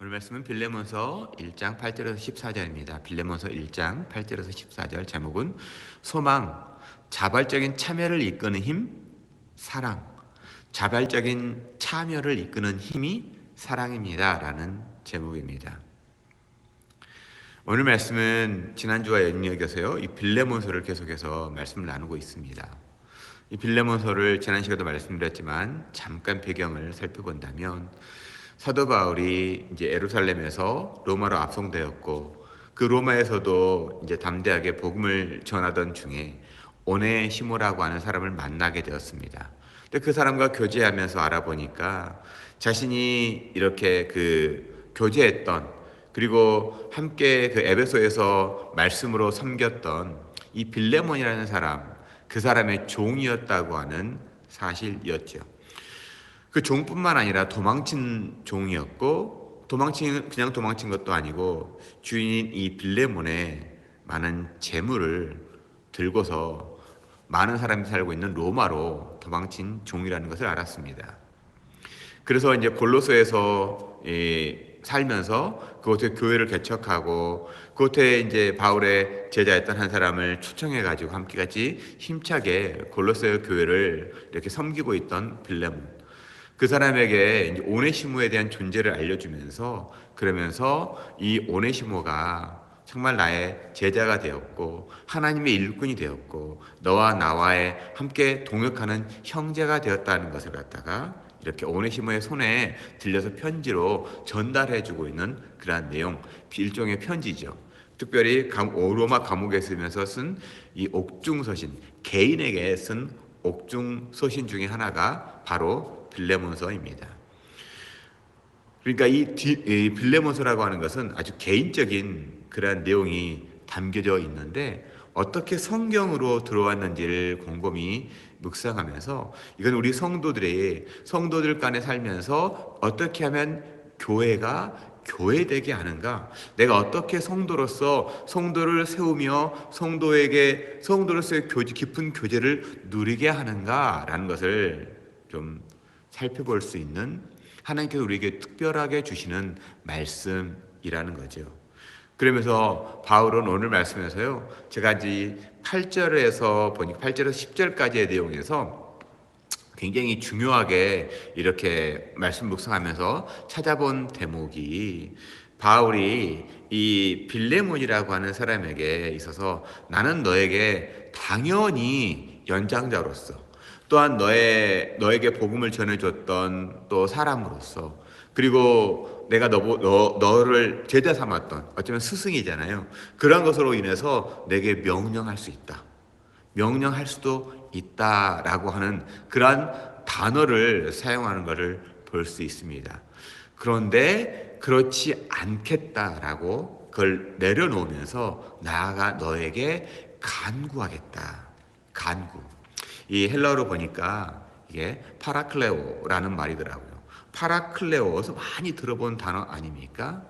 오늘 말씀은 빌레몬서 1장 8절에서 14절입니다. 빌레몬서 1장 8절에서 14절 제목은 소망, 자발적인 참여를 이끄는 힘, 사랑. 자발적인 참여를 이끄는 힘이 사랑입니다. 라는 제목입니다. 오늘 말씀은 지난주와 연이어서요, 이 빌레몬서를 계속해서 말씀을 나누고 있습니다. 이 빌레몬서를 지난 시간에도 말씀드렸지만 잠깐 배경을 살펴본다면 사도 바울이 이제 예루살렘에서 로마로 압송되었고 그 로마에서도 이제 담대하게 복음을 전하던 중에 오네시모라고 하는 사람을 만나게 되었습니다. 근데 그 사람과 교제하면서 알아보니까 자신이 이렇게 교제했던 그리고 함께 에베소에서 말씀으로 섬겼던 이 빌레몬이라는 사람, 그 사람의 종이었다고 하는 사실이었죠. 그 종뿐만 아니라 도망친 종이었고, 그냥 도망친 것도 아니고 주인인 이 빌레몬의 많은 재물을 들고서 많은 사람이 살고 있는 로마로 도망친 종이라는 것을 알았습니다. 그래서 이제 골로새에서 살면서 그곳에 교회를 개척하고 그곳에 이제 바울의 제자였던 한 사람을 초청해가지고 함께 같이 힘차게 골로새 교회를 이렇게 섬기고 있던 빌레몬. 그 사람에게 이제 오네시모에 대한 존재를 알려주면서 그러면서 이 오네시모가 정말 나의 제자가 되었고 하나님의 일꾼이 되었고 너와 나와의 함께 동역하는 형제가 되었다는 것을 갖다가 이렇게 오네시모의 손에 들려서 편지로 전달해주고 있는 그러한 내용, 일종의 편지죠. 특별히 로마 감옥에 있으면서 쓴 이 옥중서신, 개인에게 쓴 옥중서신 중에 하나가 바로 빌레몬서입니다. 그러니까 이 빌레몬서라고 하는 것은 아주 개인적인 그러한 내용이 담겨져 있는데 어떻게 성경으로 들어왔는지를 곰곰이 묵상하면서 이건 우리 성도들 간에 살면서 어떻게 하면 교회가 교회되게 하는가, 내가 어떻게 성도로서 성도를 세우며 성도로서의 깊은 교제를 누리게 하는가라는 것을 좀 살펴볼 수 있는 하나님께서 우리에게 특별하게 주시는 말씀이라는 거죠. 그러면서 바울은 오늘 말씀에서요, 제가 이제 8절에서 10절까지의 내용에서 굉장히 중요하게 이렇게 말씀 묵상하면서 찾아본 대목이 바울이 이 빌레몬이라고 하는 사람에게 있어서 나는 너에게 당연히 연장자로서 또한 너에게 복음을 전해줬던 또 사람으로서 그리고 내가 너를 제자 삼았던 어쩌면 스승이잖아요. 그런 것으로 인해서 내게 명령할 수 있다. 명령할 수도 있다라고 하는 그러한 단어를 사용하는 것을 볼 수 있습니다. 그런데 그렇지 않겠다라고 그걸 내려놓으면서 나아가 너에게 간구하겠다. 간구. 이 헬라어로 보니까 이게 파라클레오라는 말이더라고요. 파라클레오에서 많이 들어본 단어 아닙니까?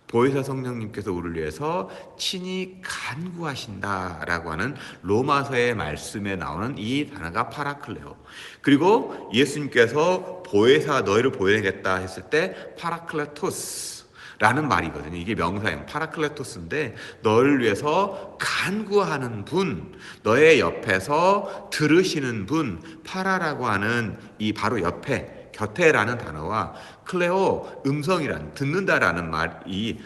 보혜사 성령님께서 우리를 위해서 친히 간구하신다라고 하는 로마서의 말씀에 나오는 이 단어가 파라클레오. 그리고 예수님께서 보혜사 너희를 보내겠다 했을 때 파라클레토스라는 말이거든요. 이게 명사형 파라클레토스인데 너를 위해서 간구하는 분, 너의 옆에서 들으시는 분, 파라라고 하는 이 바로 옆에 곁에라는 단어와 클레오 음성이란 듣는다라는 말이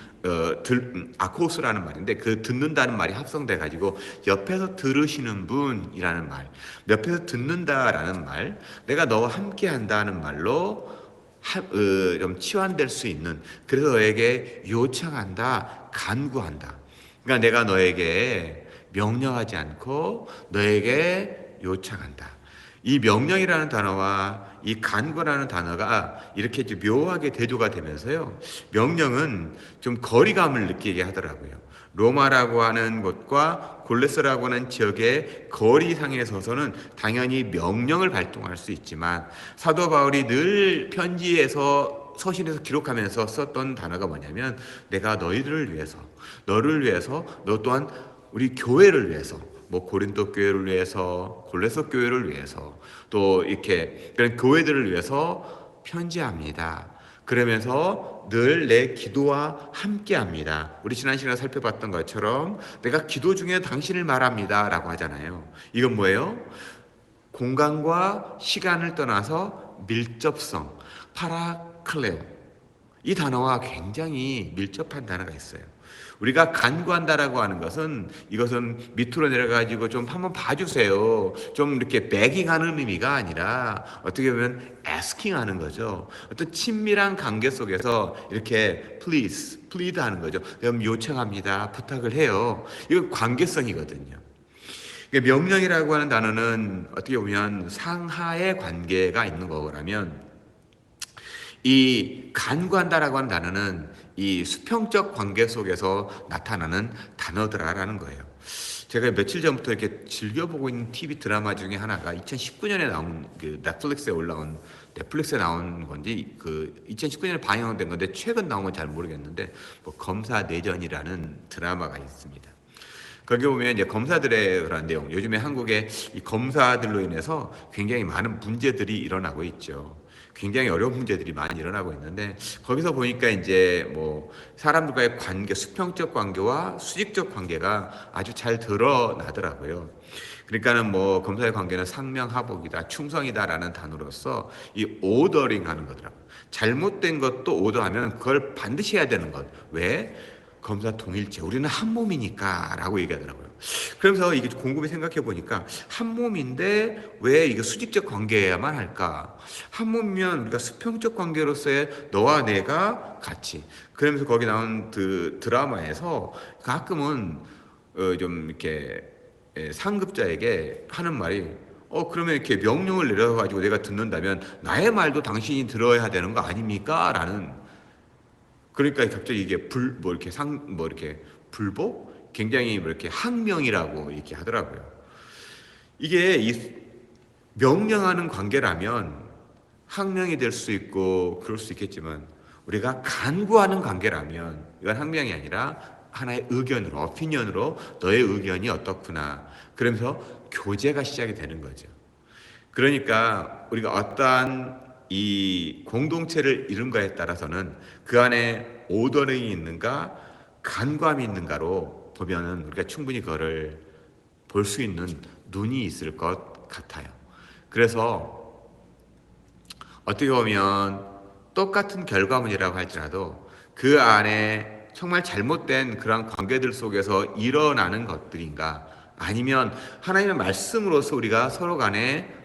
아코스라는 말인데 그 듣는다는 말이 합성돼 가지고 옆에서 들으시는 분이라는 말, 옆에서 듣는다라는 말, 내가 너와 함께 한다는 말로 좀 치환될 수 있는, 그래서 너에게 요청한다, 간구한다. 그러니까 내가 너에게 명령하지 않고 너에게 요청한다. 이 명령이라는 단어와 이 간구라는 단어가 이렇게 좀 묘하게 대조가 되면서요, 명령은 좀 거리감을 느끼게 하더라고요. 로마라고 하는 곳과 골레스라고 하는 지역의 거리상에 서서는 당연히 명령을 발동할 수 있지만 사도 바울이 늘 편지에서 서신에서 기록하면서 썼던 단어가 뭐냐면 내가 너희들을 위해서, 너를 위해서, 너 또한 우리 교회를 위해서, 뭐 고린도 교회를 위해서, 골로새 교회를 위해서, 또 이렇게 그런 교회들을 위해서 편지합니다. 그러면서 늘 내 기도와 함께합니다. 우리 지난 시간에 살펴봤던 것처럼 내가 기도 중에 당신을 말합니다라고 하잖아요. 이건 뭐예요? 공간과 시간을 떠나서 밀접성, 파라클레오. 이 단어와 굉장히 밀접한 단어가 있어요. 우리가 간구한다라고 하는 것은 이것은 밑으로 내려가지고 좀 한번 봐주세요. 좀 이렇게 begging하는 의미가 아니라 어떻게 보면 asking하는 거죠. 어떤 친밀한 관계 속에서 이렇게 please, plead하는 거죠. 그럼 요청합니다, 부탁을 해요. 이거 관계성이거든요. 명령이라고 하는 단어는 어떻게 보면 상하의 관계가 있는 거라면 이 간구한다라고 하는 단어는 이 수평적 관계 속에서 나타나는 단어더라라는 거예요. 제가 며칠 전부터 이렇게 즐겨보고 있는 TV 드라마 중에 하나가 2019년에 나온 그 넷플릭스에 나온 건지 그 2019년에 방영된 건데 최근 나온 건 잘 모르겠는데 뭐 검사 내전이라는 드라마가 있습니다. 거기 보면 이제 검사들의 그런 내용, 요즘에 한국의 이 검사들로 인해서 굉장히 많은 문제들이 일어나고 있죠. 굉장히 어려운 문제들이 많이 일어나고 있는데 거기서 보니까 이제 뭐 사람들과의 관계, 수평적 관계와 수직적 관계가 아주 잘 드러나더라고요. 그러니까는 뭐 검사의 관계는 상명하복이다, 충성이다라는 단어로서 이 오더링 하는 거더라고요. 잘못된 것도 오더하면 그걸 반드시 해야 되는 것. 왜? 검사 동일체. 우리는 한 몸이니까 라고 얘기하더라고요. 그러면서 이게 곰곰이 생각해 보니까 한 몸인데 왜 이게 수직적 관계여야만 할까? 한 몸이면 우리가 수평적 관계로서의 너와 내가 같이. 그러면서 거기 나온 그 드라마에서 가끔은 좀 이렇게 상급자에게 하는 말이 그러면 이렇게 명령을 내려가지고 내가 듣는다면 나의 말도 당신이 들어야 되는 거 아닙니까? 라는 그러니까 갑자기 이게 이렇게 불복? 굉장히 뭐 이렇게 항명이라고 이렇게 하더라고요. 이게 이 명령하는 관계라면 항명이 될 수 있고 그럴 수 있겠지만 우리가 간구하는 관계라면 이건 항명이 아니라 하나의 의견으로, 어피니언으로 너의 의견이 어떻구나. 그러면서 교제가 시작이 되는 거죠. 그러니까 우리가 어떠한 이 공동체를 이룬가에 따라서는 그 안에 오더링이 있는가 간과함이 있는가로 보면은 우리가 충분히 그거를 볼 수 있는 눈이 있을 것 같아요. 그래서 어떻게 보면 똑같은 결과물이라고 할지라도 그 안에 정말 잘못된 그런 관계들 속에서 일어나는 것들인가 아니면 하나님의 말씀으로서 우리가 서로 간에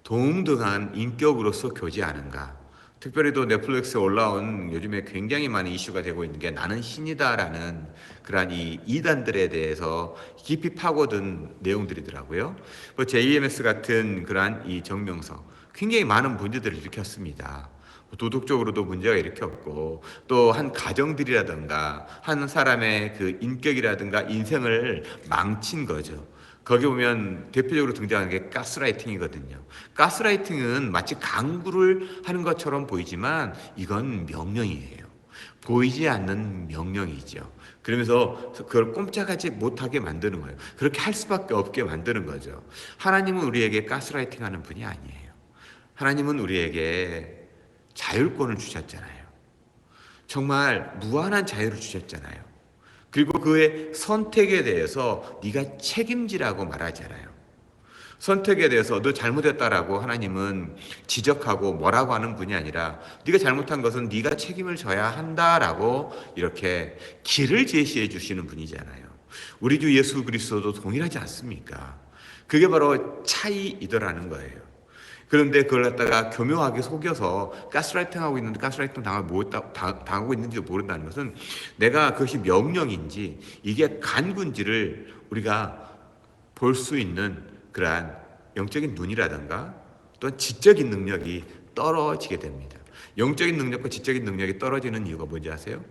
동등한 인격으로서 교제하는가. 특별히 또 넷플릭스에 올라온 요즘에 굉장히 많은 이슈가 되고 있는 게 나는 신이다라는 그러한 이 이단들에 대해서 깊이 파고든 내용들이더라고요. 뭐 JMS 같은 그러한 이 정명서 굉장히 많은 문제들을 일으켰습니다. 도덕적으로도 문제가 일으켰고 또 한 가정들이라든가 한 사람의 그 인격이라든가 인생을 망친 거죠. 거기 보면 대표적으로 등장하는 게 가스라이팅이거든요. 가스라이팅은 마치 강구를 하는 것처럼 보이지만 이건 명령이에요. 보이지 않는 명령이죠. 그러면서 그걸 꼼짝하지 못하게 만드는 거예요. 그렇게 할 수밖에 없게 만드는 거죠. 하나님은 우리에게 가스라이팅 하는 분이 아니에요. 하나님은 우리에게 자율권을 주셨잖아요. 정말 무한한 자유를 주셨잖아요. 그리고 그의 선택에 대해서 네가 책임지라고 말하잖아요. 선택에 대해서 너 잘못했다라고 하나님은 지적하고 뭐라고 하는 분이 아니라 네가 잘못한 것은 네가 책임을 져야 한다라고 이렇게 길을 제시해 주시는 분이잖아요. 우리 주 예수 그리스도도 동일하지 않습니까? 그게 바로 차이이더라는 거예요. 그런데 그걸 갖다가 교묘하게 속여서 가스라이팅하고 있는데 가스라이팅 당하고 있는지도 모른다는 것은 내가 그것이 명령인지 이게 간군지를 우리가 볼 수 있는 그러한 영적인 눈이라든가 또는 지적인 능력이 떨어지게 됩니다. 영적인 능력과 지적인 능력이 떨어지는 이유가 뭔지 아세요?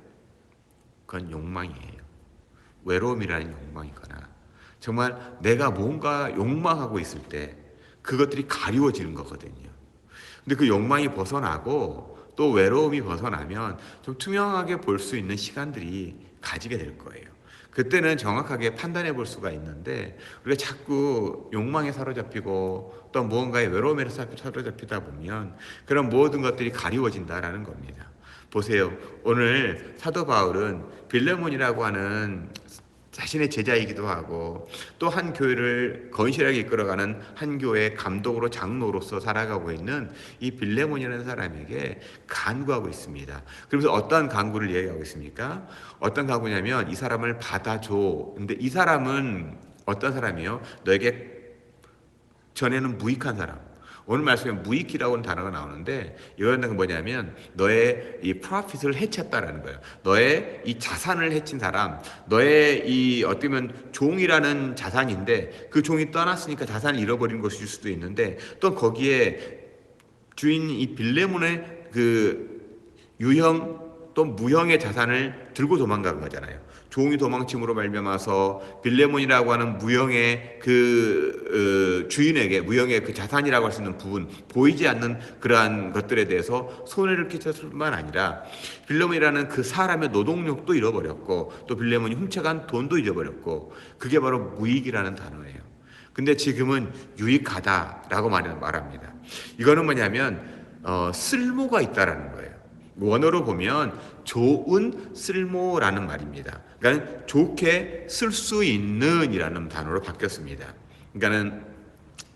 그건 욕망이에요. 외로움이라는 욕망이거나 정말 내가 뭔가 욕망하고 있을 때 그것들이 가리워지는 거거든요. 근데 그 욕망이 벗어나고 또 외로움이 벗어나면 좀 투명하게 볼 수 있는 시간들이 가지게 될 거예요. 그때는 정확하게 판단해 볼 수가 있는데 우리가 자꾸 욕망에 사로잡히고 또 무언가의 외로움에 사로잡히다 보면 그런 모든 것들이 가리워진다라는 겁니다. 보세요. 오늘 사도 바울은 빌레몬이라고 하는 자신의 제자이기도 하고 또 한 교회를 건실하게 이끌어가는 한 교회의 감독으로 장로로서 살아가고 있는 이 빌레몬이라는 사람에게 간구하고 있습니다. 그러면서 어떤 간구를 얘기하고 있습니까? 어떤 간구냐면 이 사람을 받아줘. 근데 이 사람은 어떤 사람이요? 너에게 전에는 무익한 사람. 오늘 말씀에 무익이라고 하는 단어가 나오는데 이거는 뭐냐면 너의 이 프로핏을 해쳤다라는 거예요. 너의 이 자산을 해친 사람, 너의 이 어떻게 보면 종이라는 자산인데 그 종이 떠났으니까 자산을 잃어버린 것일 수도 있는데 또 거기에 주인 이 빌레몬의 그 유형 또 무형의 자산을 들고 도망간 거잖아요. 종이 도망침으로 말미암아서 빌레몬이라고 하는 무형의 그 주인에게 무형의 그 자산이라고 할 수 있는 부분, 보이지 않는 그러한 것들에 대해서 손해를 끼쳤을 뿐만 아니라 빌레몬이라는 그 사람의 노동력도 잃어버렸고 또 빌레몬이 훔쳐간 돈도 잃어버렸고 그게 바로 무익이라는 단어예요. 근데 지금은 유익하다라고 말합니다. 이거는 뭐냐면 쓸모가 있다라는 거예요. 원어로 보면 좋은 쓸모라는 말입니다. 그러니까 좋게 쓸 수 있는 이라는 단어로 바뀌었습니다. 그러니까는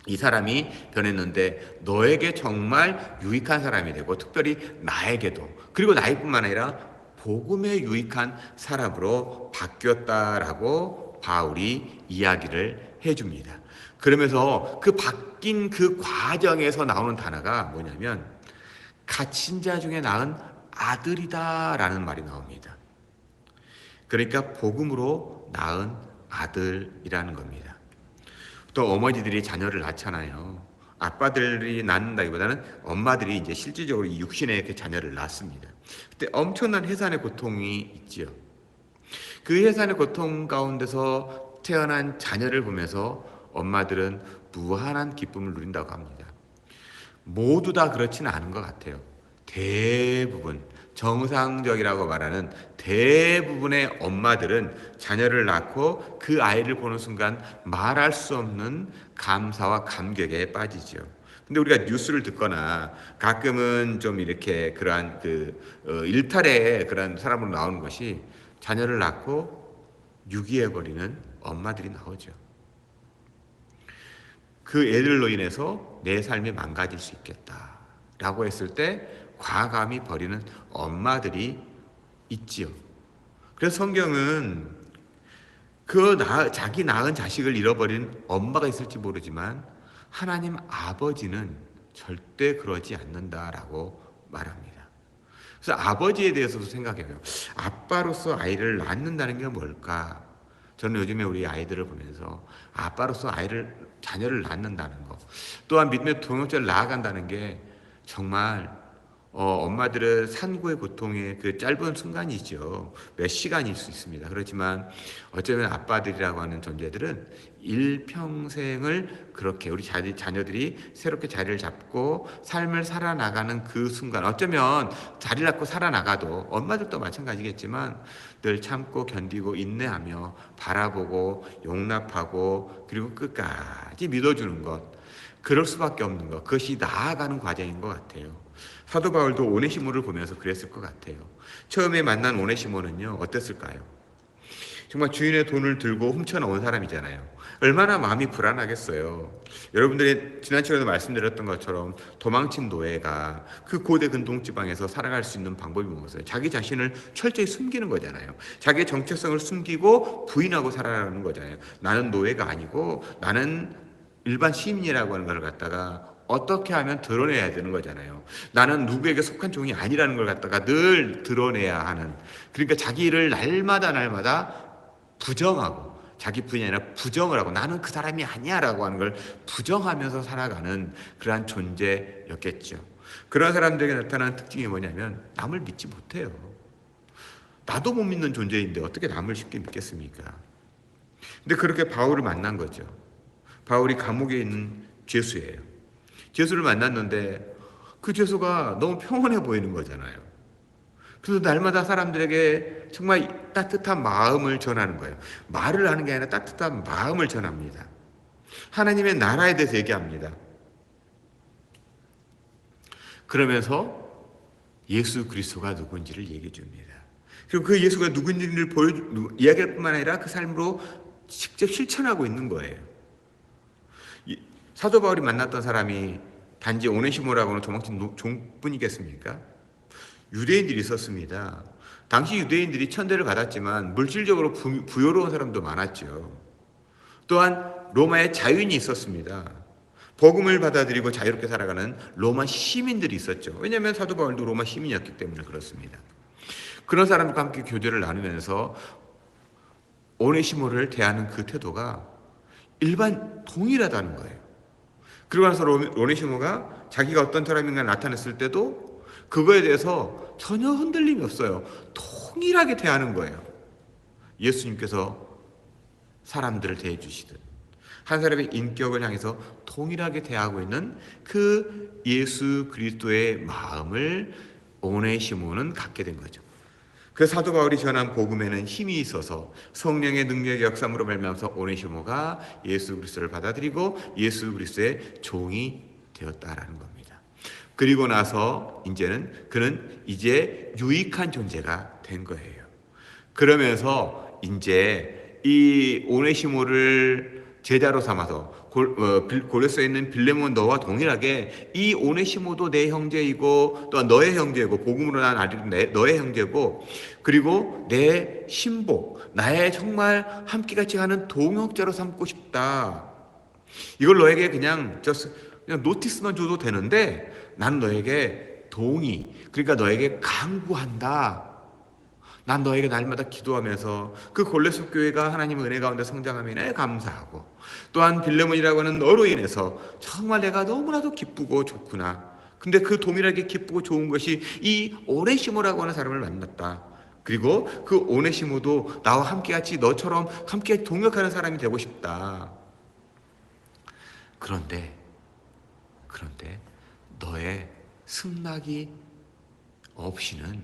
이 사람이 변했는데 너에게 정말 유익한 사람이 되고 특별히 나에게도 그리고 나뿐만 아니라 복음에 유익한 사람으로 바뀌었다라고 바울이 이야기를 해줍니다. 그러면서 그 바뀐 그 과정에서 나오는 단어가 뭐냐면 갇힌 자 중에 낳은 아들이다라는 말이 나옵니다. 그러니까 복음으로 낳은 아들이라는 겁니다. 또 어머니들이 자녀를 낳잖아요. 아빠들이 낳는다기보다는 엄마들이 이제 실질적으로 육신의 그 자녀를 낳습니다. 그때 엄청난 해산의 고통이 있지요. 그 해산의 고통 가운데서 태어난 자녀를 보면서 엄마들은 무한한 기쁨을 누린다고 합니다. 모두 다 그렇지는 않은 것 같아요. 대부분 정상적이라고 말하는 대부분의 엄마들은 자녀를 낳고 그 아이를 보는 순간 말할 수 없는 감사와 감격에 빠지죠. 근데 우리가 뉴스를 듣거나 가끔은 좀 이렇게 그러한 일탈의 그런 사람으로 나오는 것이 자녀를 낳고 유기해버리는 엄마들이 나오죠. 그 애들로 인해서 내 삶이 망가질 수 있겠다라고 했을 때 과감히 버리는 엄마들이 있지요. 그래서 성경은 자기 낳은 자식을 잃어버린 엄마가 있을지 모르지만 하나님 아버지는 절대 그러지 않는다라고 말합니다. 그래서 아버지에 대해서도 생각해요. 아빠로서 아이를 낳는다는 게 뭘까? 저는 요즘에 우리 아이들을 보면서 아빠로서 자녀를 낳는다는 거, 또한 믿음의 동역자를 낳아간다는 게 정말 엄마들은 산고의 고통의 그 짧은 순간이죠. 몇 시간일 수 있습니다. 그렇지만 어쩌면 아빠들이라고 하는 존재들은 일평생을 그렇게 우리 자녀들이 새롭게 자리를 잡고 삶을 살아나가는 그 순간, 어쩌면 자리를 잡고 살아나가도 엄마들도 마찬가지겠지만 늘 참고 견디고 인내하며 바라보고 용납하고 그리고 끝까지 믿어주는 것, 그럴 수밖에 없는 것, 그것이 나아가는 과정인 것 같아요. 사도 바울도 오네시모를 보면서 그랬을 것 같아요. 처음에 만난 오네시모는요, 어땠을까요? 정말 주인의 돈을 들고 훔쳐나온 사람이잖아요. 얼마나 마음이 불안하겠어요. 여러분들이 지난 시간에도 말씀드렸던 것처럼 도망친 노예가 그 고대 근동지방에서 살아갈 수 있는 방법이 무엇이에요? 자기 자신을 철저히 숨기는 거잖아요. 자기의 정체성을 숨기고 부인하고 살아가는 거잖아요. 나는 노예가 아니고 나는 일반 시민이라고 하는 걸 갖다가 어떻게 하면 드러내야 되는 거잖아요. 나는 누구에게 속한 종이 아니라는 걸 갖다가 늘 드러내야 하는, 그러니까 자기를 날마다 부정하고 자기 부인이 아니라 부정을 하고 나는 그 사람이 아니야 라고 하는 걸 부정하면서 살아가는 그러한 존재였겠죠. 그런 사람들에게 나타나는 특징이 뭐냐면 남을 믿지 못해요. 나도 못 믿는 존재인데 어떻게 남을 쉽게 믿겠습니까? 근데 그렇게 바울을 만난 거죠. 바울이 감옥에 있는 죄수예요. 죄수를 만났는데 그 죄수가 너무 평온해 보이는 거잖아요. 그래서 날마다 사람들에게 정말 따뜻한 마음을 전하는 거예요. 말을 하는 게 아니라 따뜻한 마음을 전합니다. 하나님의 나라에 대해서 얘기합니다. 그러면서 예수 그리스도가 누군지를 얘기해 줍니다. 그리고 그 예수가 누군지를 이야기할 뿐만 아니라 그 삶으로 직접 실천하고 있는 거예요. 사도 바울이 만났던 사람이 단지 오네시모라고는 도망친 종뿐이겠습니까? 유대인들이 있었습니다. 당시 유대인들이 천대를 받았지만 물질적으로 부유로운 사람도 많았죠. 또한 로마에 자유인이 있었습니다. 복음을 받아들이고 자유롭게 살아가는 로마 시민들이 있었죠. 왜냐하면 사도 바울도 로마 시민이었기 때문에 그렇습니다. 그런 사람들과 함께 교제를 나누면서 오네시모를 대하는 그 태도가 일반 동일하다는 거예요. 그러고 나서 오네시모가 자기가 어떤 사람인가 나타냈을 때도 그거에 대해서 전혀 흔들림이 없어요. 동일하게 대하는 거예요. 예수님께서 사람들을 대해 주시듯 한 사람의 인격을 향해서 동일하게 대하고 있는 그 예수 그리스도의 마음을 오네시모는 갖게 된 거죠. 그 사도 바울이 전한 복음에는 힘이 있어서 성령의 능력의 역사로 말미암아서 오네시모가 예수 그리스도를 받아들이고 예수 그리스도의 종이 되었다라는 겁니다. 그리고 나서 이제는 그는 이제 유익한 존재가 된 거예요. 그러면서 이제 이 오네시모를 제자로 삼아서 고레스에 있는 빌레몬 너와 동일하게 이 오네시모도 내 형제이고 또 너의 형제이고 복음으로 난 아직 너의 형제고 그리고 내 신복 나의 정말 함께같이 가는 동역자로 삼고 싶다. 이걸 너에게 그냥 노티스만 줘도 되는데 난 너에게 동의 그러니까 너에게 강구한다. 난 너에게 날마다 기도하면서 그 골레스 교회가 하나님의 은혜 가운데 성장함에 감사하고 또한 빌레몬이라고 하는 너로 인해서 정말 내가 너무나도 기쁘고 좋구나. 근데 그 동일하게 기쁘고 좋은 것이 이 오네시모라고 하는 사람을 만났다. 그리고 그 오네시모도 나와 함께같이 너처럼 함께 동역하는 사람이 되고 싶다. 그런데 너의 승낙이 없이는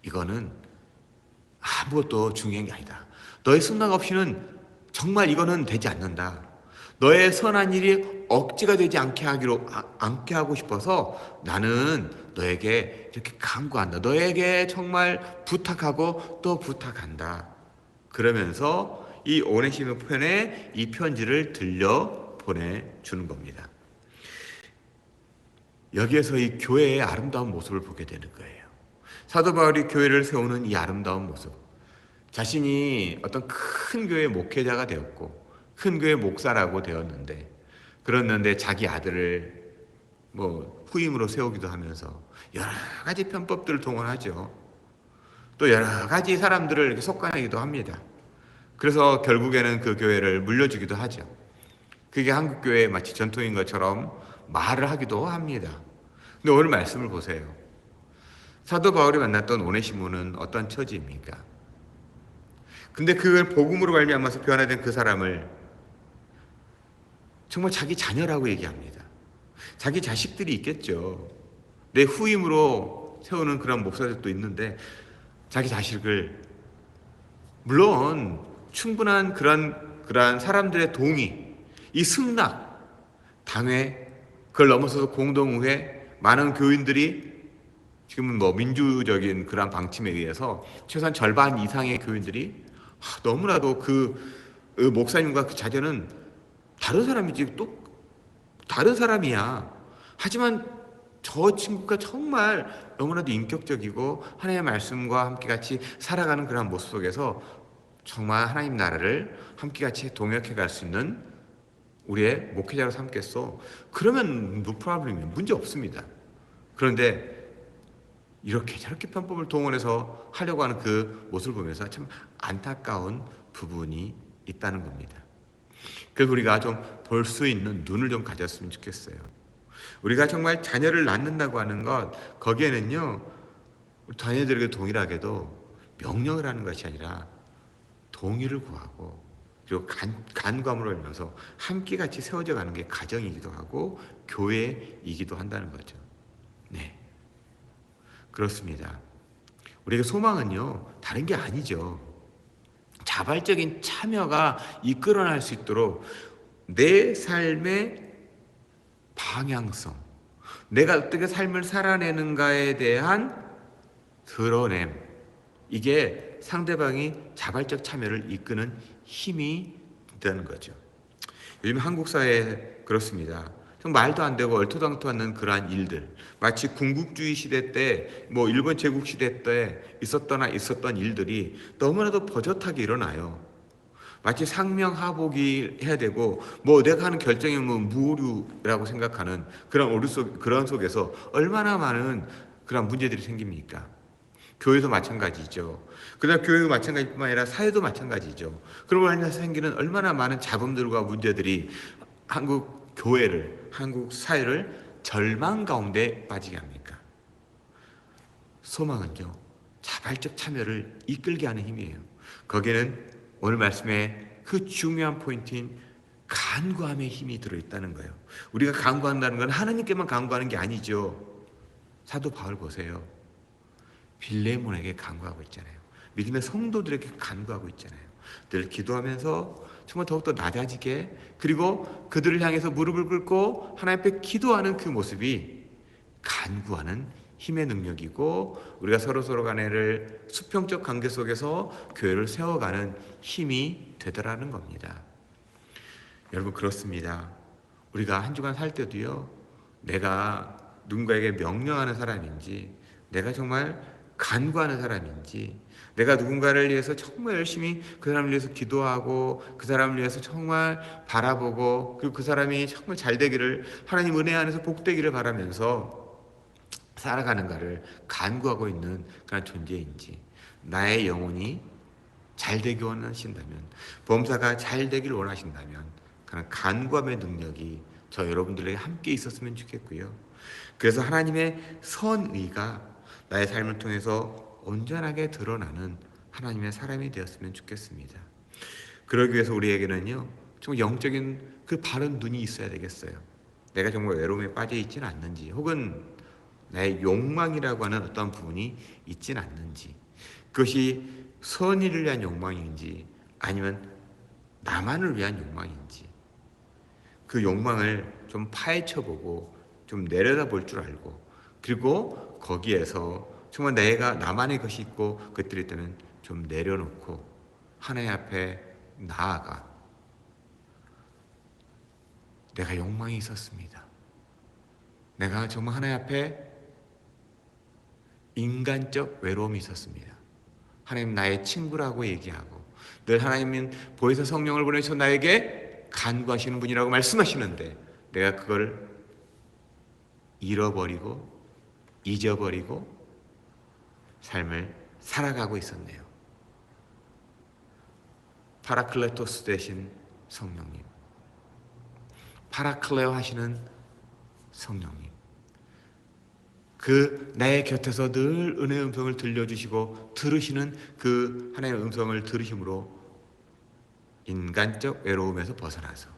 이거는 아무것도 중요한 게 아니다. 너의 승낙 없이는 정말 이거는 되지 않는다. 너의 선한 일이 억지가 되지 않게 하고 싶어서 나는 너에게 이렇게 강구한다. 너에게 정말 부탁하고 또 부탁한다. 그러면서 이 오네시모 편에 이 편지를 들려 보내주는 겁니다. 여기에서 이 교회의 아름다운 모습을 보게 되는 거예요. 사도 바울이 교회를 세우는 이 아름다운 모습. 자신이 어떤 큰 교회 목회자가 되었고 큰 교회 목사라고 되었는데 그랬는데 자기 아들을 후임으로 세우기도 하면서 여러 가지 편법들을 동원하죠. 또 여러 가지 사람들을 이렇게 속아내기도 합니다. 그래서 결국에는 그 교회를 물려주기도 하죠. 그게 한국 교회의 마치 전통인 것처럼 말을 하기도 합니다. 근데 오늘 말씀을 보세요. 사도 바울이 만났던 오네시모는 어떤 처지입니까? 근데 그걸 복음으로 말미암아서 변화된 그 사람을 정말 자기 자녀라고 얘기합니다. 자기 자식들이 있겠죠. 내 후임으로 세우는 그런 목사들도 있는데 자기 자식을 물론 충분한 그러한 사람들의 동의, 이 승낙, 당회, 그걸 넘어서서 공동의회, 많은 교인들이 지금은 민주적인 그런 방침에 의해서 최소한 절반 이상의 교인들이 너무나도 그 목사님과 그 자녀는 다른 사람이지 또 다른 사람이야. 하지만 저 친구가 정말 너무나도 인격적이고 하나님의 말씀과 함께 같이 살아가는 그런 모습 속에서 정말 하나님 나라를 함께 같이 동역해 갈 수 있는 우리의 목회자로 삼겠어. 그러면 no problem이에요. 문제 없습니다. 그런데 이렇게 저렇게 편법을 동원해서 하려고 하는 그 모습을 보면서 참 안타까운 부분이 있다는 겁니다. 그래서 우리가 좀 볼 수 있는 눈을 좀 가졌으면 좋겠어요. 우리가 정말 자녀를 낳는다고 하는 것 거기에는요 자녀들에게 동일하게도 명령을 하는 것이 아니라 동의를 구하고 그리고 간과함으로 인해서 함께 같이 세워져 가는 게 가정이기도 하고 교회이기도 한다는 거죠. 네, 그렇습니다. 우리의 소망은요 다른 게 아니죠. 자발적인 참여가 이끌어낼 수 있도록 내 삶의 방향성, 내가 어떻게 삶을 살아내는가에 대한 드러냄. 이게 상대방이 자발적 참여를 이끄는 힘이 있다는 거죠. 요즘 한국 사회에 그렇습니다. 좀 말도 안 되고 얼토당토 않는 그러한 일들, 마치 군국주의 시대 때, 뭐 일본 제국 시대 때 있었던 일들이 너무나도 버젓하게 일어나요. 마치 상명하복이 해야 되고, 뭐 내가 하는 결정이 뭐 무오류라고 생각하는 그런 속에서 얼마나 많은 그런 문제들이 생깁니까? 교회도 마찬가지죠. 그다음 교회도 마찬가지뿐만 아니라 사회도 마찬가지죠. 그러고 나서 생기는 얼마나 많은 잡음들과 문제들이 한국 교회를, 한국 사회를 절망 가운데 빠지게 합니까? 소망은요, 자발적 참여를 이끌게 하는 힘이에요. 거기에는 오늘 말씀에 그 중요한 포인트인 간구함의 힘이 들어있다는 거예요. 우리가 간구한다는 건 하나님께만 간구하는 게 아니죠. 사도 바울 보세요. 빌레몬에게 간구하고 있잖아요. 믿음의 성도들에게 간구하고 있잖아요. 늘 기도하면서 정말 더욱더 낮아지게, 그리고 그들을 향해서 무릎을 꿇고 하나님 앞에 기도하는 그 모습이 간구하는 힘의 능력이고, 우리가 서로 간에를 수평적 관계 속에서 교회를 세워가는 힘이 되더라는 겁니다. 여러분, 그렇습니다. 우리가 한 주간 살 때도요, 내가 누군가에게 명령하는 사람인지, 내가 정말 간구하는 사람인지, 내가 누군가를 위해서 정말 열심히 그 사람을 위해서 기도하고, 그 사람을 위해서 정말 바라보고, 그리고 그 사람이 정말 잘 되기를, 하나님 은혜 안에서 복되기를 바라면서 살아가는가를 간구하고 있는 그런 존재인지, 나의 영혼이 잘 되기 원하신다면, 범사가 잘 되기를 원하신다면, 그런 간구함의 능력이 저 여러분들에게 함께 있었으면 좋겠고요. 그래서 하나님의 선의가 나의 삶을 통해서 온전하게 드러나는 하나님의 사람이 되었으면 좋겠습니다. 그러기 위해서 우리에게는요, 정말 영적인 그 바른 눈이 있어야 되겠어요. 내가 정말 외로움에 빠져 있지는 않는지, 혹은 나의 욕망이라고 하는 어떤 부분이 있지는 않는지, 그것이 선의를 위한 욕망인지 아니면 나만을 위한 욕망인지, 그 욕망을 좀 파헤쳐보고 좀 내려다볼 줄 알고, 그리고 거기에서 정말 내가 나만의 것이 있고 그것들이 있다면 좀 내려놓고 하나님 앞에 나아가, 내가 욕망이 있었습니다. 내가 정말 하나님 앞에 인간적 외로움이 있었습니다. 하나님 나의 친구라고 얘기하고, 늘 하나님은 보혜사 성령을 보내셔서 나에게 간구하시는 분이라고 말씀하시는데, 내가 그걸 잃어버리고 잊어버리고 삶을 살아가고 있었네요. 파라클레토스 대신 성령님, 파라클레오 하시는 성령님, 그 나의 곁에서 늘 은혜의 음성을 들려주시고 들으시는 그 하나님의 음성을 들으심으로 인간적 외로움에서 벗어나서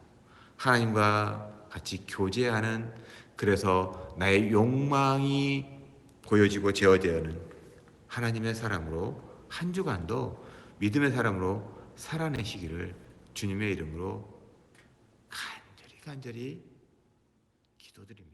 하나님과 같이 교제하는, 그래서 나의 욕망이 보여지고 제어되는 하나님의 사람으로 한 주간도 믿음의 사람으로 살아내시기를 주님의 이름으로 간절히 기도드립니다.